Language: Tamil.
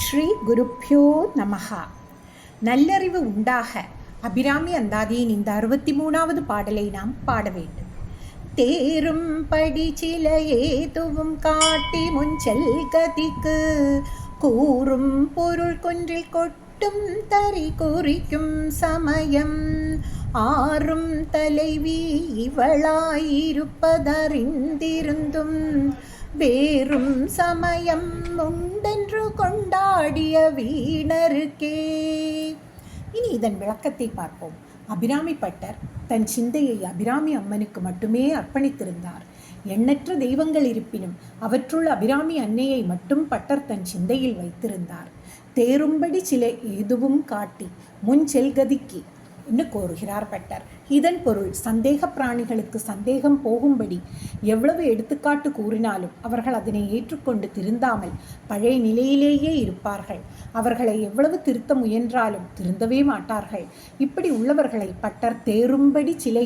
ஸ்ரீ குருப்யோ நமஹா. நல்லறிவு உண்டாக அபிராமி அந்தாதியின் இந்த 63வது பாடலை நாம் பாட வேண்டும். தேரும் படி சில ஏதுவும் காட்டி முன்செல் கதிக்கு கூறும் பொருள் கொன்றில் கொட்டும் தறி குறிக்கும் சமயம் ஆறும் தலைவி இவளாயிருப்பதறிந்திருந்தும் வேறும் சமயம் உண்டென்று கொண்டாடிய வீணருக்கே. இனி இதன் விளக்கத்தை பார்ப்போம். அபிராமி பட்டர் தன் சிந்தையை அபிராமி அம்மனுக்கு மட்டுமே அர்ப்பணித்திருந்தார். எண்ணற்ற தெய்வங்கள் இருப்பினும் அவற்றுள் அபிராமி அன்னையை மட்டும் பட்டர் தன் சிந்தையில் வைத்திருந்தார். தேரும்படி சில எதுவும் காட்டி முன் செல்கதிக்கு என்று கோருகிறார் பட்டர். இதன் பொருள் சந்தேக பிராணிகளுக்கு சந்தேகம் போகும்படி எவ்வளவு எடுத்துக்காட்டு கூறினாலும் அவர்கள் அதனை ஏற்றுக்கொண்டு திருந்தாமல் பழைய நிலையிலேயே இருப்பார்கள். அவர்களை எவ்வளவு திருத்த முயன்றாலும் திருந்தவே மாட்டார்கள். இப்படி உள்ளவர்களை பட்டர் தேரும்படி சில